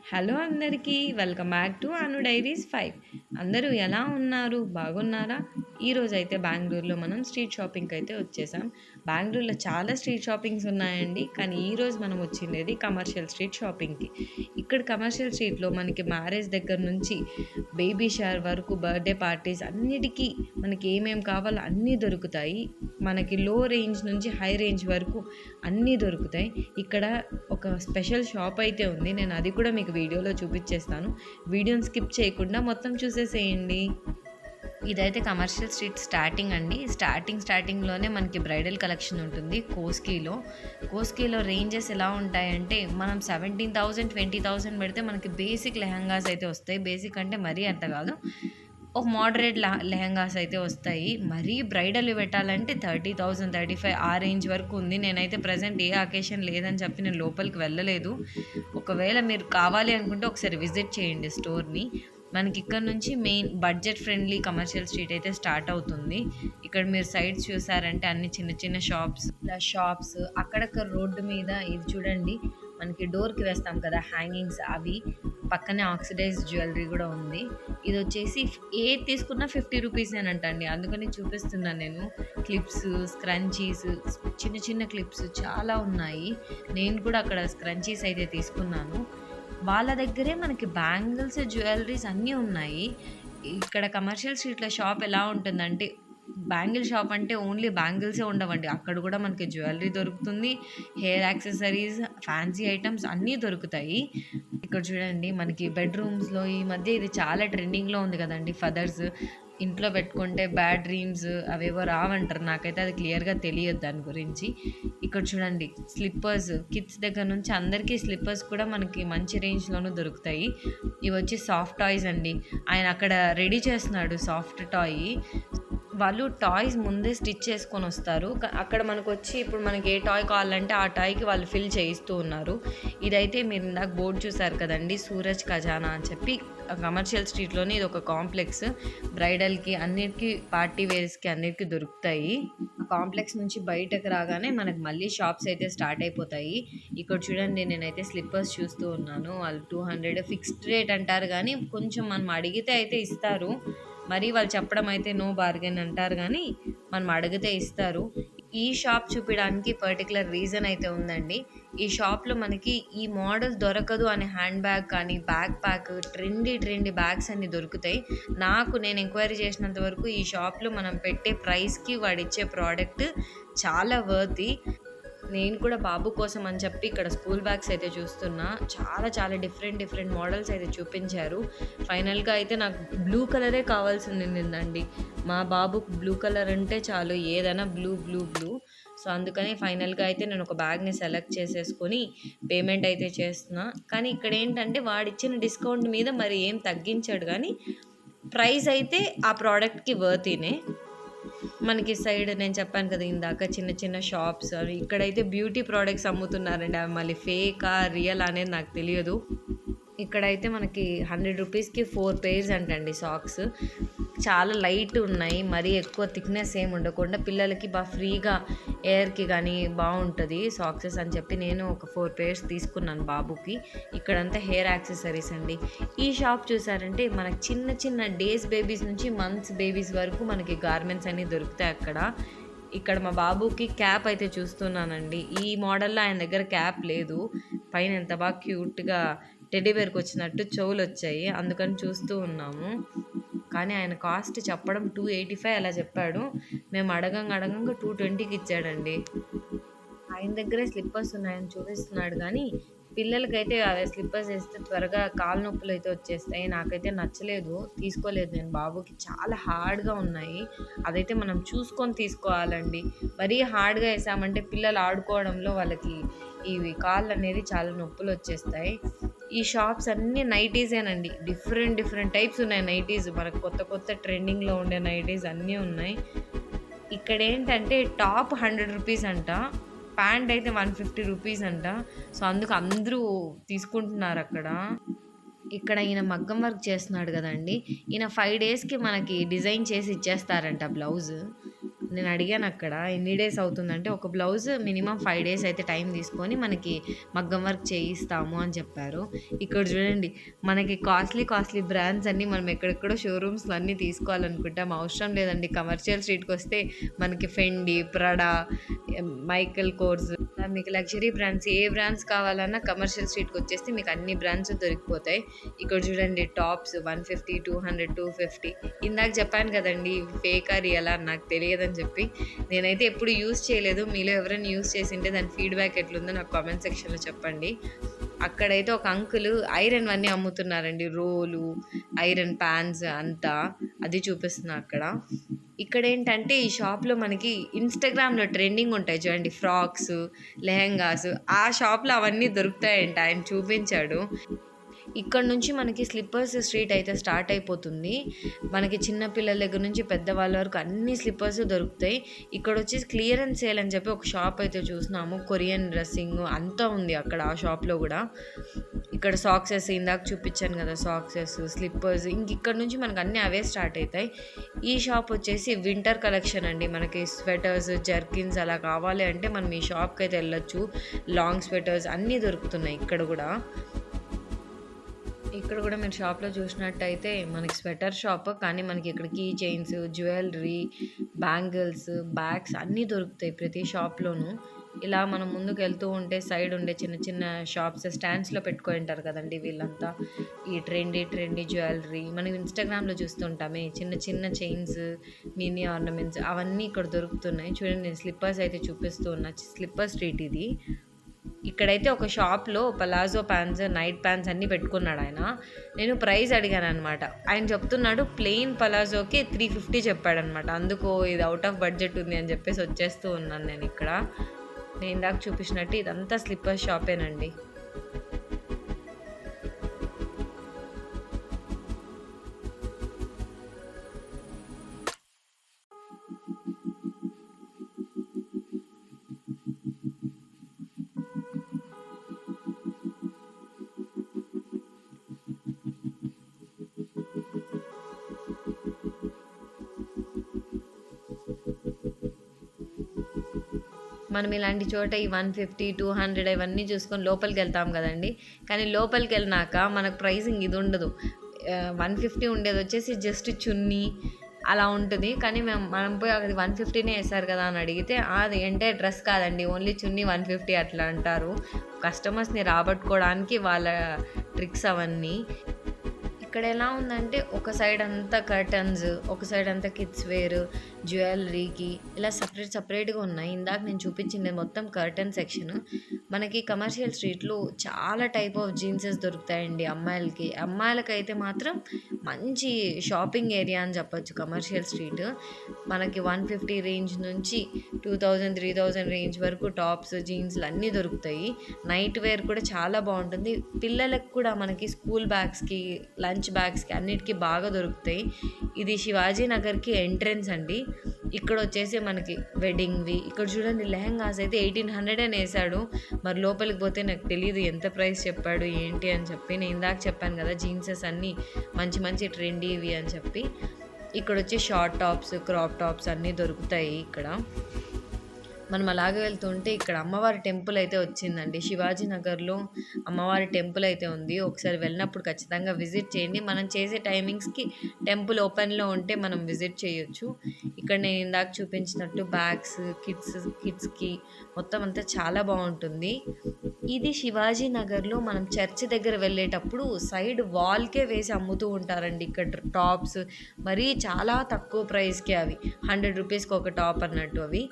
Hello అందరికీ welcome back to Anu diaries 5. అందరూ ఎలా ఉన్నారు? బాగున్నారా? ఈరోజు అయితే బెంగళూరులో మనం స్ట్రీట్ షాపింగ్కి అయితే వచ్చేసాం. బెంగళూరులో చాలా స్ట్రీట్ షాపింగ్స్ ఉన్నాయండి, కానీ ఈరోజు మనం వచ్చిండేది కమర్షియల్ స్ట్రీట్ షాపింగ్కి. ఇక్కడ కమర్షియల్ స్ట్రీట్లో మనకి మ్యారేజ్ దగ్గర నుంచి బేబీ షవర్ వరకు, బర్త్డే పార్టీస్ అన్నిటికీ మనకి ఏమేమి కావాలో అన్నీ దొరుకుతాయి. మనకి లో రేంజ్ నుంచి హై రేంజ్ వరకు అన్నీ దొరుకుతాయి. ఇక్కడ ఒక స్పెషల్ షాప్ అయితే ఉంది, నేను అది కూడా మీకు వీడియోలో చూపించేస్తాను. వీడియోని స్కిప్ చేయకుండా మొత్తం చూసేసేయండి. ఇదైతే కమర్షియల్ స్ట్రీట్ స్టార్టింగ్ అండి. స్టార్టింగ్లోనే మనకి బ్రైడల్ కలెక్షన్ ఉంటుంది. కోస్కీలో రేంజెస్ ఎలా ఉంటాయంటే, మనం 17,000 20,000 పెడితే మనకి బేసిక్ లెహంగాస్ అయితే వస్తాయి. బేసిక్ అంటే మరీ అంత కాదు, ఒక మోడరేట్ లెహంగాస్ అయితే వస్తాయి. మరీ బ్రైడల్ పెట్టాలంటే 30,000 35 ఆ రేంజ్ వరకు ఉంది. నేనైతే ప్రజెంట్ ఏ అకేషన్ లేదని చెప్పి నేను లోపలికి వెళ్ళలేదు. ఒకవేళ మీరు కావాలి అనుకుంటే ఒకసారి విజిట్ చేయండి స్టోర్ని. మనకి ఇక్కడ నుంచి main budget friendly commercial street అయితే స్టార్ట్ అవుతుంది. ఇక్కడ మీరు సైడ్స్ చూసారంటే అన్ని చిన్న చిన్న షాప్స్ అక్కడక్కడ రోడ్డు మీద ఇది చూడండి, మనకి డోర్కి వేస్తాం కదా హ్యాంగింగ్స్, అవి పక్కనే ఆక్సిడైజ్డ్ జ్యువెలరీ కూడా ఉంది. ఇది వచ్చేసి ఏది తీసుకున్నా 50 రూపీసేనంటండి, అందుకని చూపిస్తున్నాను నేను. క్లిప్స్, స్క్రంచీస్, చిన్న చిన్న క్లిప్స్ చాలా ఉన్నాయి. నేను కూడా అక్కడ స్క్రంచీస్ అయితే తీసుకున్నాను. వాళ్ళ దగ్గరే మనకి బ్యాంగిల్స్, జ్యువెలరీస్ అన్నీ ఉన్నాయి. ఇక్కడ కమర్షియల్ స్ట్రీట్లో షాప్ ఎలా ఉంటుందంటే, బ్యాంగిల్ షాప్ అంటే ఓన్లీ బ్యాంగిల్సే ఉండవండి, అక్కడ కూడా మనకి జ్యువెలరీ దొరుకుతుంది, హెయిర్ యాక్సెసరీస్, ఫ్యాన్సీ ఐటమ్స్ అన్నీ దొరుకుతాయి. ఇక్కడ చూడండి, మనకి బెడ్రూమ్స్లో ఈ మధ్య ఇది చాలా ట్రెండింగ్లో ఉంది కదండి, ఫెదర్స్ ఇంట్లో పెట్టుకుంటే బ్యాడ్ డ్రీమ్స్ అవేవో రావంటారు. నాకైతే అది క్లియర్గా తెలియదు దాని గురించి. ఇక్కడ చూడండి, స్లిప్పర్స్, కిడ్స్ దగ్గర నుంచి అందరికీ స్లిప్పర్స్ కూడా మనకి మంచి రేంజ్లోనూ దొరుకుతాయి. ఇవి వచ్చి సాఫ్ట్ టాయ్స్ అండి. ఆయన అక్కడ రెడీ చేస్తున్నాడు సాఫ్ట్ టాయ్. వాళ్ళు టాయ్స్ ముందే స్టిచ్ చేసుకొని వస్తారు. అక్కడ మనకు వచ్చి ఇప్పుడు మనకి ఏ టాయ్ కావాలంటే ఆ టాయ్కి వాళ్ళు ఫిల్ చేయిస్తూ ఉన్నారు. ఇదైతే మీరు ఇందాక బోర్డు చూసారు కదండి, సూరజ్ ఖజానా అని చెప్పి కమర్షియల్ స్ట్రీట్లోనే ఇది ఒక కాంప్లెక్స్. బ్రైడల్కి అన్నిటికీ, పార్టీ వేర్స్కి అన్నిటికీ దొరుకుతాయి. ఆ కాంప్లెక్స్ నుంచి బయటకు రాగానే మనకు మళ్ళీ షాప్స్ అయితే స్టార్ట్ అయిపోతాయి. ఇక్కడ చూడండి, నేనైతే స్లిప్పర్స్ చూస్తూ ఉన్నాను. వాళ్ళు 200 ఫిక్స్డ్ రేట్ అంటారు, కానీ కొంచెం మనం అడిగితే అయితే ఇస్తారు. మరి వాళ్ళు చెప్పడం అయితే నో బార్గెన్ అంటారు, కానీ మనం అడిగితే ఇస్తారు. ఈ షాప్ చూపించడానికి పర్టికులర్ రీజన్ అయితే ఉందండి. ఈ షాప్లో మనకి ఈ మోడల్ దొరకదు అనే హ్యాండ్ బ్యాగ్ కానీ, బ్యాక్ ప్యాక్, ట్రెండీ బ్యాగ్స్ అన్నీ దొరుకుతాయి. నేను ఎంక్వైరీ చేసినంత వరకు ఈ షాప్లో మనం పెట్టే ప్రైస్కి వాడిచ్చే ప్రోడక్ట్ చాలా వర్తి. నేను కూడా బాబు కోసం అని చెప్పి ఇక్కడ స్కూల్ బ్యాగ్స్ అయితే చూస్తున్నా. చాలా డిఫరెంట్ మోడల్స్ అయితే చూపించారు. ఫైనల్గా అయితే నాకు బ్లూ కలరే కావాల్సింది నిందండి. మా బాబుకు బ్లూ కలర్ అంటే చాలు, ఏదైనా బ్లూ. సో అందుకని ఫైనల్గా అయితే నేను ఒక బ్యాగ్ని సెలెక్ట్ చేసేసుకొని పేమెంట్ అయితే చేస్తున్నా. కానీ ఇక్కడ ఏంటంటే వాడిచ్చిన డిస్కౌంట్ మీద మరి ఏం తగ్గించాడు, కానీ ప్రైస్ అయితే ఆ ప్రోడక్ట్కి వర్తీనే. మనకి సైడ్ నేను చెప్పాను కదా ఇందాక, చిన్న చిన్న షాప్స్ అవి. ఇక్కడైతే బ్యూటీ ప్రోడక్ట్స్ అమ్ముతున్నారండి, అవి మళ్ళీ ఫేకా రియల్ అనేది నాకు తెలియదు. ఇక్కడైతే మనకి 100 రూపీస్కి 4 పేర్స్ అంటండి సాక్స్. చాలా లైట్ ఉన్నాయి, మరీ ఎక్కువ థిక్నెస్ ఏమి ఉండకుండా పిల్లలకి బాగా ఫ్రీగా ఎయిర్కి కానీ బాగుంటుంది సాక్సెస్ అని చెప్పి నేను ఒక 4 పేర్స్ తీసుకున్నాను బాబుకి. ఇక్కడంతా హెయిర్ యాక్సెసరీస్ అండి. ఈ షాప్ చూసారంటే మనకి చిన్న డేస్ బేబీస్ నుంచి మంత్స్ బేబీస్ వరకు మనకి గార్మెంట్స్ అన్నీ దొరుకుతాయి అక్కడ. ఇక్కడ మా బాబుకి క్యాప్ అయితే చూస్తున్నానండి. ఈ మోడల్లో ఆయన దగ్గర క్యాప్ లేదు. పైన ఎంత బాగా క్యూట్గా టెడ్డీ బేర్కి వచ్చినట్టు చెవులు వచ్చాయి, అందుకని చూస్తూ ఉన్నాము. కానీ ఆయన కాస్ట్ చెప్పడం 285 అలా చెప్పాడు. మేము అడగంగా 220కి ఇచ్చాడండి. ఆయన దగ్గరే స్లిప్పర్స్ ఉన్నాయని చూపిస్తున్నాడు, కానీ పిల్లలకైతే అవి స్లిప్పర్స్ వేస్తే త్వరగా కాలు నొప్పులు అయితే వచ్చేస్తాయి. నాకైతే నచ్చలేదు, తీసుకోలేదు నేను. బాబుకి చాలా హార్డ్గా ఉన్నాయి, అదైతే మనం చూసుకొని తీసుకోవాలండి. మరీ హార్డ్గా వేసామంటే పిల్లలు ఆడుకోవడంలో వాళ్ళకి ఇవి కాళ్ళు అనేది చాలా నొప్పులు వచ్చేస్తాయి. ఈ షాప్స్ అన్నీ నైటీసేనండి. డిఫరెంట్ టైప్స్ ఉన్నాయి నైటీస్. మనకు కొత్త ట్రెండింగ్లో ఉండే నైటీస్ అన్నీ ఉన్నాయి. ఇక్కడ ఏంటంటే టాప్ 100 రూపీస్ అంట, ప్యాంట్ అయితే 150 రూపీస్ అంట. సో అందుకు అందరూ తీసుకుంటున్నారు అక్కడ. ఇక్కడ ఈయన మగ్గం వర్క్ చేస్తున్నాడు కదండి, ఈయన 5 డేస్కి మనకి డిజైన్ చేసి ఇచ్చేస్తారంట బ్లౌజ్. నేను అడిగాను అక్కడ ఎన్ని డేస్ అవుతుందంటే, ఒక బ్లౌజ్ మినిమం 5 డేస్ అయితే టైం తీసుకొని మనకి మగ్గం వర్క్ చేయిస్తాము అని చెప్పారు. ఇక్కడ చూడండి, మనకి కాస్ట్లీ బ్రాండ్స్ అన్నీ మనం ఎక్కడెక్కడో షోరూమ్స్‌లో అన్నీ తీసుకోవాలనుకుంటాం. అవసరం లేదండి. కమర్షియల్ స్ట్రీట్‌కొస్తే మనకి ఫెండి, ప్రడా, మైకెల్ కోర్స్, మీకు లగ్జరీ బ్రాండ్స్ ఏ బ్రాండ్స్ కావాలన్నా కమర్షియల్ స్ట్రీట్‌కొచ్చేస్తే మీకు అన్ని బ్రాండ్స్ దొరికిపోతాయి. ఇక్కడ చూడండి టాప్స్ 150, 200, 250. ఇందాక చెప్పాను కదండీ ఫేకా రియలా అని నాకు తెలియదని చెప్పి. నేనైతే ఎప్పుడు యూజ్ చేయలేదు. మీలో ఎవరైనా యూజ్ చేసింటే దాని ఫీడ్‌బ్యాక్ ఎట్లుందో నాకు కామెంట్ సెక్షన్‌లో చెప్పండి. అక్కడైతే ఒక అంకుల్ ఐరన్‌వన్నీ అమ్ముతున్నారండి. రోలు, ఐరన్ పాన్స్ అంతా. అది చూపిస్తున్నా అక్కడ. ఇక్కడేంటంటే ఈ షాప్‌లో మనకి ఇన్‌స్టాగ్రామ్‌లో ట్రెండింగ్ ఉంటాయి చూడండి ఫ్రాక్స్, లెహెంగాస్. ఆ షాప్‌లో అవన్నీ దొరుకుతాయంట. ఆయన చూపించాడు. ఇక్కడ నుంచి మనకి స్లిప్పర్స్ స్ట్రీట్ అయితే స్టార్ట్ అయిపోతుంది. మనకి చిన్న పిల్లల దగ్గర నుంచి పెద్దవాళ్ళ వరకు అన్ని స్లిప్పర్స్ దొరుకుతాయి. ఇక్కడ వచ్చేసి క్లియరెన్స్ సేల్ అని చెప్పి ఒక షాప్ అయితే చూసినాము. కొరియన్ డ్రెస్సింగ్ అంతా ఉంది అక్కడ ఆ షాప్‌లో గూడా. ఇక్కడ సాక్సెస్ ఇందాక చూపించాను కదా! సాక్సెస్, స్లిప్పర్స్ ఇక్కడ నుంచి మనకు అన్నీ అవే స్టార్ట్ అయితాయి. ఈ షాప్ వచ్చేసి వింటర్ కలెక్షన్ అండి. మనకి స్వెటర్స్, జర్కిన్స్ అలా కావాలి అంటే మనం ఈ షాప్‌కి అయితే వెళ్ళొచ్చు. లాంగ్ స్వెటర్స్ అన్నీ దొరుకుతున్నాయి ఇక్కడ గూడా. ఇక్కడ కూడా మీరు షాప్‌లో చూసినట్టయితే మనకి స్వెటర్ షాప్. కానీ మనకి ఇక్కడ key chains, jewellery, bangles, bags అన్నీ దొరుకుతాయి ప్రతి షాప్‌లోనూ. ఇలా మనం ముందుకు వెళ్తూ ఉంటే సైడ్ ఉండే చిన్న చిన్న షాప్స్ స్టాండ్స్‌లో పెట్టుకొనుంటారు కదండీ వీళ్ళంతా. ఈ ట్రెండీ జ్యువెలరీ మనం ఇన్‌స్టాగ్రామ్‌లో చూస్తుంటామే చిన్న చిన్న చైన్స్, మినీ ఆర్నమెంట్స్ అవన్నీ ఇక్కడ దొరుకుతున్నాయి. చూడండి నేను స్లిప్పర్స్ అయితే చూపిస్తూ ఉన్నా. స్లిప్పర్ స్ట్రీట్ ఇది. ఇక్కడైతే ఒక షాప్‌లో పలాజో ప్యాంట్స్, నైట్ ప్యాంట్స్ అన్నీ పెట్టుకున్నాడు ఆయన. నేను ప్రైస్ అడిగాననమాట. ఆయన చెప్తున్నాడు ప్లెయిన్ పలాజోకి 350 చెప్పాడనమాట. అందుకు ఇది ఔట్ ఆఫ్ బడ్జెట్ ఉంది అని చెప్పేసి వచ్చేస్తూ ఉన్నాను నేను ఇక్కడ. నేను ఇందాక చూపించినట్టు ఇదంతా స్లిప్పర్ షాపేనండి. మనం ఇలాంటి చోట ఈ 150, 200 ఇవన్నీ చూసుకొని లోపలికెళ్తాం కదండీ! కానీ లోపలికెళ్ళినాక మనకు ప్రైజింగ్ ఇది ఉండదు. 150 ఉండేదొచ్చేసి జస్ట్ చున్నీ అలా ఉంటది. కానీ మనం పోయి అది 150నే ఏశారు కదా అని అడిగితే, అది అంటే డ్రెస్ కాదండి. ఓన్లీ చున్నీ 150 అట్లా అంటారు. కస్టమర్స్‌ని రాబట్టుకోవడానికి వాళ్ళ ట్రిక్స్ అవన్నీ. ఇక్కడ ఎలా ఉందంటే ఒక సైడ్ అంతా కర్టన్స్, ఒక సైడ్ అంతా కిడ్స్ వేర్, జ్యువెలరీకి ఇలా సపరేట్‌గా ఉన్నాయి. ఇందాక నేను చూపించింది మొత్తం కర్టన్ సెక్షన్. మనకి కమర్షియల్ స్ట్రీట్‌లో చాలా టైప్ ఆఫ్ జీన్సెస్ దొరుకుతాయండి అమ్మాయిలకి. అమ్మాయిలకైతే మాత్రం మంచి షాపింగ్ ఏరియా అని చెప్పొచ్చు కమర్షియల్ స్ట్రీట్. మనకి 150 రేంజ్ నుంచి 2000, 3000 రేంజ్ వరకు టాప్స్, జీన్స్‌లు అన్నీ దొరుకుతాయి. నైట్ వేర్ కూడా చాలా బాగుంటుంది. పిల్లలకు కూడా మనకి స్కూల్ బ్యాగ్స్‌కి, లంచ్ బ్యాగ్స్‌కి అన్నిటికి బాగా దొరుకుతాయి. ఇది శివాజీ నగర్‌కి ఎంట్రన్స్ అండి. ఇక్కడ వచ్చేసి మనకి వెడ్డింగ్‌వి ఇక్కడ చూడండి లెహెంగాస్ అయితే 1800 అని ఏసాడు. మరి లోపలికి పోతే నాకు తెలీదు ఎంత ప్రైస్ చెప్పాడు ఏంటి అని చెప్పి. నేను ఇందాక చెప్పాను కదా జీన్సెస్ అన్నీ మంచి ట్రెండీవి అని చెప్పి. ఇక్కడ వచ్చి షార్ట్ టాప్స్, క్రాప్ టాప్స్ అన్నీ దొరుకుతాయి ఇక్కడ. మనం అలాగే వెళ్తుంటే ఇక్కడ అమ్మవారి టెంపుల్ అయితే వచ్చిందండి. శివాజీ నగర్లో అమ్మవారి టెంపుల్ అయితే ఉంది. ఒకసారి వెళ్ళినప్పుడు ఖచ్చితంగా విజిట్ చేయండి. మనం చేసే టైమింగ్స్కి టెంపుల్ ఓపెన్లో ఉంటే మనం విజిట్ చేయొచ్చు. ఇక్కడ నేను ఇందాక చూపించినట్టు బ్యాగ్స్, కిడ్స్కి మొత్తం అంతా చాలా బాగుంటుంది. ఇది శివాజీ నగర్లో మనం చర్చ్ దగ్గర వెళ్ళేటప్పుడు సైడ్ వాల్కే వేసి అమ్ముతూ ఉంటారండి ఇక్కడ టాప్స్. మరీ చాలా తక్కువ ప్రైస్కే అవి 100 రూపీస్కి ఒక టాప్ అన్నట్టు అవి.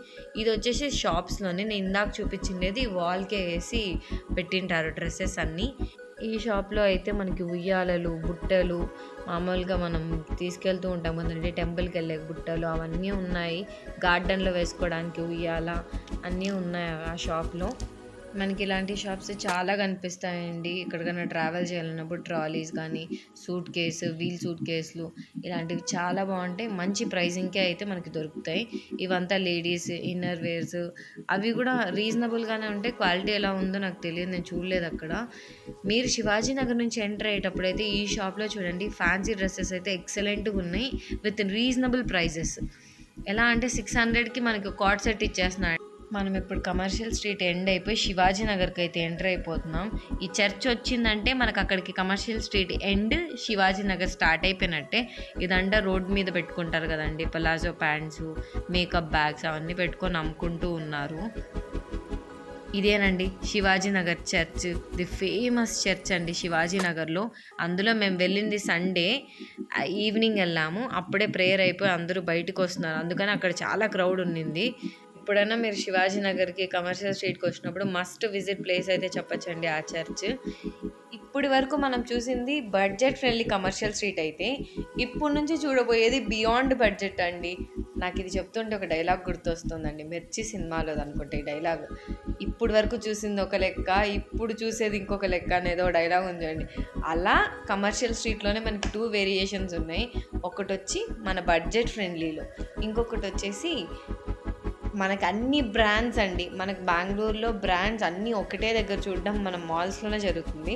ఇది వచ్చేసి షాప్స్లోనే నేను ఇందాక చూపించిండేది వాల్కే వేసి పెట్టింటారు డ్రెస్సెస్ అన్నీ. ఈ షాప్లో అయితే మనకి ఉయ్యాలలు, బుట్టలు మామూలుగా మనం తీసుకెళ్తూ ఉంటాం కదండి టెంపుల్కి వెళ్ళే బుట్టలు అవన్నీ ఉన్నాయి. గార్డెన్లో వేసుకోవడానికి ఉయ్యాల అన్నీ ఉన్నాయి ఆ షాప్లో. మనకి ఇలాంటి షాప్స్ చాలా కనిపిస్తాయండి. ఎక్కడికైనా ట్రావెల్ చేయాలన్నప్పుడు ట్రాలీస్ కానీ, వీల్ సూట్ కేసులు ఇలాంటివి చాలా బాగుంటాయి. మంచి ప్రైజింగ్కే అయితే మనకి దొరుకుతాయి. ఇవంతా లేడీస్ ఇన్నర్ వేర్స్ అవి కూడా రీజనబుల్గానే ఉంటాయి. క్వాలిటీ ఎలా ఉందో నాకు తెలియదు, నేను చూడలేదు అక్కడ. మీరు శివాజీ నగర్ నుంచి ఎంటర్ అయ్యేటప్పుడు అయితే ఈ షాప్లో చూడండి ఫ్యాన్సీ డ్రెస్సెస్ అయితే ఎక్సలెంట్గా ఉన్నాయి విత్ రీజనబుల్ ప్రైజెస్. ఎలా అంటే 600కి మనకి కార్డ్ సెట్ ఇచ్చేస్తున్నాడు. మనం ఇప్పుడు కమర్షియల్ స్ట్రీట్ ఎండ్ అయిపోయి శివాజీ నగర్కి అయితే ఎంటర్ అయిపోతున్నాం. ఈ చర్చ్ వచ్చిందంటే మనకు అక్కడికి commercial street end, Shivaji Nagar start అయిపోయినట్టే. ఇదంతా రోడ్ మీద పెట్టుకుంటారు కదండి, పలాజో ప్యాంట్స్, మేకప్ బ్యాగ్స్ అవన్నీ పెట్టుకొని అమ్ముకుంటూ ఉన్నారు. ఇదేనండి Shivaji Nagar church, the famous church అండి శివాజీ నగర్లో. అందులో మేము వెళ్ళింది సండే ఈవినింగ్ వెళ్ళాము. అప్పుడే ప్రేయర్ అయిపోయి అందరూ బయటకు వస్తున్నారు, అందుకని అక్కడ చాలా క్రౌడ్ ఉండింది. ఎప్పుడైనా మీరు శివాజీ నగర్కి కమర్షియల్ స్ట్రీట్కి వచ్చినప్పుడు మస్ట్ విజిట్ ప్లేస్ అయితే చెప్పచ్చండి ఆ చర్చ్. ఇప్పటి వరకు మనం చూసింది బడ్జెట్ ఫ్రెండ్లీ కమర్షియల్ స్ట్రీట్ అయితే, ఇప్పుడు నుంచి చూడబోయేది బియాండ్ బడ్జెట్ అండి. నాకు ఇది చెప్తుంటే ఒక డైలాగ్ గుర్తొస్తుందండి, మిర్చి సినిమాలో అనుకుంటే ఈ డైలాగ్. ఇప్పుడు వరకు చూసింది ఒక లెక్క, ఇప్పుడు చూసేది ఇంకొక లెక్క అనేదో డైలాగ్ ఉందండి. అలా కమర్షియల్ స్ట్రీట్లోనే మనకి 2 వేరియేషన్స్ ఉన్నాయి. ఒకటి వచ్చి మన బడ్జెట్ ఫ్రెండ్లీలో, ఇంకొకటి వచ్చేసి మనకు అన్ని బ్రాండ్స్ అండి. మనకు బెంగళూరులో బ్రాండ్స్ అన్నీ ఒకటే దగ్గర చూడడం మన మాల్స్లోనే జరుగుతుంది.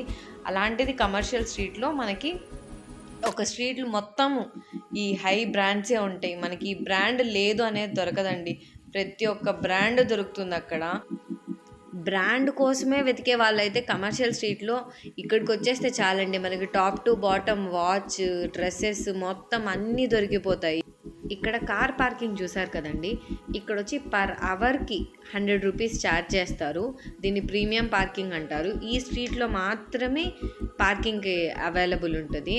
అలాంటిది కమర్షియల్ స్ట్రీట్లో మనకి ఒక స్ట్రీట్లు మొత్తము ఈ హై బ్రాండ్సే ఉంటాయి. మనకి ఈ బ్రాండ్ లేదు అనేది దొరకదండి, ప్రతి ఒక్క బ్రాండ్ దొరుకుతుంది అక్కడ. బ్రాండ్ కోసమే వెతికే వాళ్ళైతే కమర్షియల్ స్ట్రీట్లో ఇక్కడికి వచ్చేస్తే చాలండి, మనకి top to bottom watch, dresses మొత్తం అన్నీ దొరికిపోతాయి. ఇక్కడ కార్ పార్కింగ్ చూసారు కదండి, ఇక్కడ వచ్చి పర్ అవర్కి 100 రూపీస్ ఛార్జ్ చేస్తారు. దీన్ని ప్రీమియం పార్కింగ్ అంటారు. ఈ స్ట్రీట్లో మాత్రమే పార్కింగ్కి అవైలబుల్ ఉంటుంది,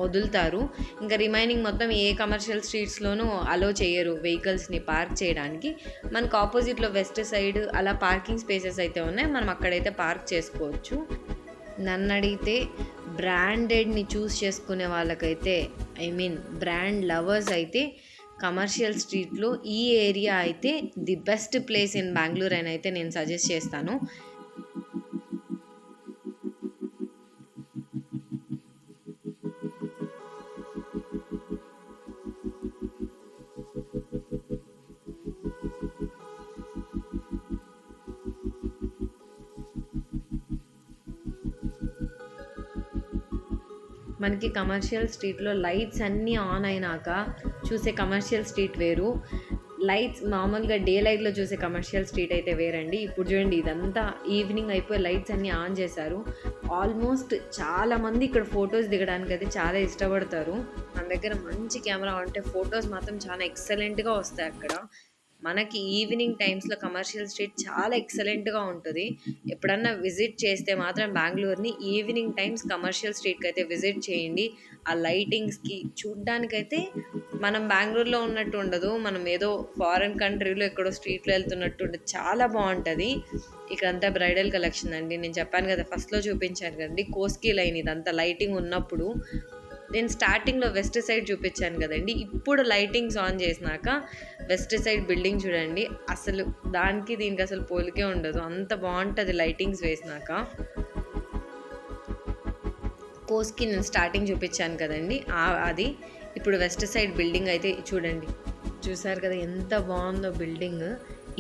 వదులుతారు. ఇంకా రిమైనింగ్ మొత్తం ఏ కమర్షియల్ స్ట్రీట్స్లోనూ అలో చేయరు వెహికల్స్ని పార్క్ చేయడానికి. మనకు ఆపోజిట్లో వెస్ట్ సైడ్ అలా పార్కింగ్ స్పేసెస్ అయితే ఉన్నాయి, మనం అక్కడైతే పార్క్ చేసుకోవచ్చు. నన్ను అడిగితే బ్రాండెడ్ని చూస్ చేసుకునే వాళ్ళకైతే బ్రాండ్ లవర్స్ అయితే కమర్షియల్ స్ట్రీట్లో ఈ ఏరియా అయితే the best place in Bengaluru అని అయితే నేను సజెస్ట్ చేస్తాను. మనకి కమర్షియల్ స్ట్రీట్లో లైట్స్ అన్నీ ఆన్ అయినాక చూసే కమర్షియల్ స్ట్రీట్ వేరు, లైట్స్ మామూలుగా డే లైట్లో చూసే కమర్షియల్ స్ట్రీట్ అయితే వేరండి. ఇప్పుడు చూడండి, ఇదంతా ఈవినింగ్ అయిపోయి లైట్స్ అన్నీ ఆన్ చేశారు. ఆల్మోస్ట్ చాలామంది ఇక్కడ ఫొటోస్ దిగడానికి అయితే చాలా ఇష్టపడతారు. మన దగ్గర మంచి కెమెరా ఉంటే ఫొటోస్ మాత్రం చాలా ఎక్సలెంట్గా వస్తాయి అక్కడ. మనకి ఈవినింగ్ టైమ్స్లో కమర్షియల్ స్ట్రీట్ చాలా ఎక్సలెంట్గా ఉంటుంది. ఎప్పుడన్నా విజిట్ చేస్తే మాత్రం బెంగళూరుని ఈవినింగ్ టైమ్స్ కమర్షియల్ స్ట్రీట్కి అయితే విజిట్ చేయండి. ఆ లైటింగ్స్కి చూడ్డానికైతే మనం బెంగళూరులో ఉన్నట్టు ఉండదు, మనం ఏదో ఫారెన్ కంట్రీలో ఎక్కడో స్ట్రీట్లో వెళ్తున్నట్టు ఉండదు, చాలా బాగుంటుంది. ఇక్కడంతా బ్రైడల్ కలెక్షన్ అండి. నేను చెప్పాను కదా, ఫస్ట్లో చూపించాను కదండి కోస్కీ లైన్, ఇదంతా లైటింగ్ ఉన్నప్పుడు. నేను స్టార్టింగ్లో వెస్ట్ సైడ్ చూపించాను కదండి, ఇప్పుడు లైటింగ్స్ ఆన్ చేసినాక వెస్ట్ సైడ్ బిల్డింగ్ చూడండి, అసలు దానికి దీనికి అసలు పోలికే ఉండదు, అంత బాగుంటుంది లైటింగ్స్ వేసినాక. కోస్కి నేను స్టార్టింగ్ చూపించాను కదండి, అది ఇప్పుడు వెస్ట్ సైడ్ బిల్డింగ్ అయితే చూడండి. చూసారు కదా ఎంత బాగుందో బిల్డింగ్.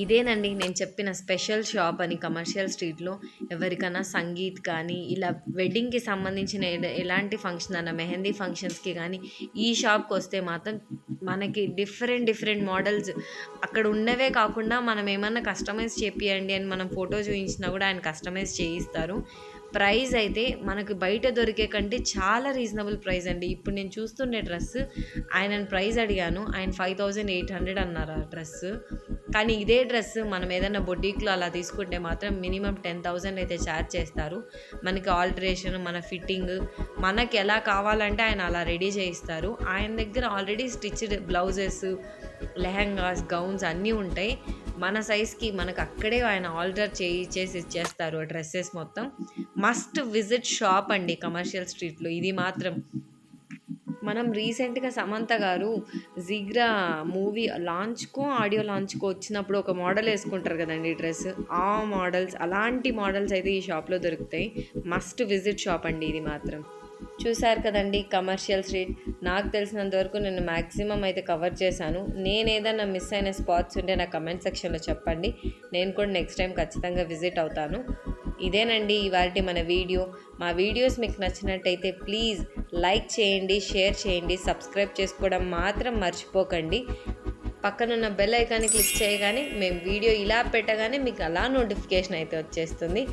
ఇదేనండి నేను చెప్పిన స్పెషల్ షాప్ అని కమర్షియల్ స్ట్రీట్లో. ఎవరికైనా సంగీత్ కానీ ఇలా వెడ్డింగ్కి సంబంధించిన ఎలాంటి ఫంక్షన్ అన్న మెహందీ ఫంక్షన్స్కి కానీ ఈ షాప్కి వస్తే మాత్రం మనకి డిఫరెంట్ మోడల్స్ అక్కడ ఉన్నవే కాకుండా మనం ఏమన్నా కస్టమైజ్ చేపియండి అని మనం ఫోటో చూపించినా కూడా ఆయన కస్టమైజ్ చేయిస్తారు. ప్రైస్ అయితే మనకు బయట దొరికే కంటే చాలా రీజనబుల్ ప్రైస్ అండి. ఇప్పుడు నేను చూస్తున్న డ్రెస్ ఆయన ప్రైస్ అడిగాను, ఆయన 5800 అన్నారు ఆ డ్రెస్. కానీ ఇదే డ్రెస్ మనం ఏదైనా బొటిక్లో అలా తీసుకుంటే మాత్రం మినిమం 10,000 అయితే ఛార్జ్ చేస్తారు. మనకి ఆల్టరేషన్, మన ఫిట్టింగ్, మనకి ఎలా కావాలంటే ఆయన అలా రెడీ చేయిస్తారు. ఆయన దగ్గర already stitched blouses, lehengas, gowns అన్నీ ఉంటాయి. మన సైజ్కి మనకు అక్కడే ఆయన ఆల్టర్ చేసి ఇచ్చేస్తారు ఆ డ్రెస్సెస్ మొత్తం. మస్ట్ విజిట్ షాప్ అండి కమర్షియల్ స్ట్రీట్లో, ఇది మాత్రం. మనం రీసెంట్గా సమంత గారు జిగ్రా మూవీ లాంచ్కో ఆడియో లాంచ్కో వచ్చినప్పుడు ఒక మోడల్ వేసుకుంటారు కదండి డ్రెస్, ఆ మోడల్స్, అలాంటి మోడల్స్ అయితే ఈ షాప్లో దొరుకుతాయి. మస్ట్ విజిట్ షాప్ అండి ఇది మాత్రం. చూశారు కదండి కమర్షియల్ స్ట్రీట్. నాకు తెలిసినంత వరకు నేను మ్యాక్సిమం అయితే కవర్ చేశాను. నేను ఏదైనా మిస్ అయిన స్పాట్స్ ఉంటే నా కమెంట్ సెక్షన్లో చెప్పండి, నేను కూడా నెక్స్ట్ టైం ఖచ్చితంగా విజిట్ అవుతాను. ఇదేనండి ఇవాల్టి మన వీడియో. మా వీడియోస్ మీకు నచ్చినట్టయితే ప్లీజ్ లైక్ చేయండి, షేర్ చేయండి, సబ్స్క్రైబ్ చేసుకోవడం మాత్రం మర్చిపోకండి. పక్కనున్న బెల్ ఐకాన్ని క్లిక్ చేయగానే మేము వీడియో ఇలా పెట్టగానే మీకు అలా నోటిఫికేషన్ అయితే వచ్చేస్తుంది.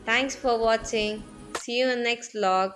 Thanks for watching. See you in next vlog.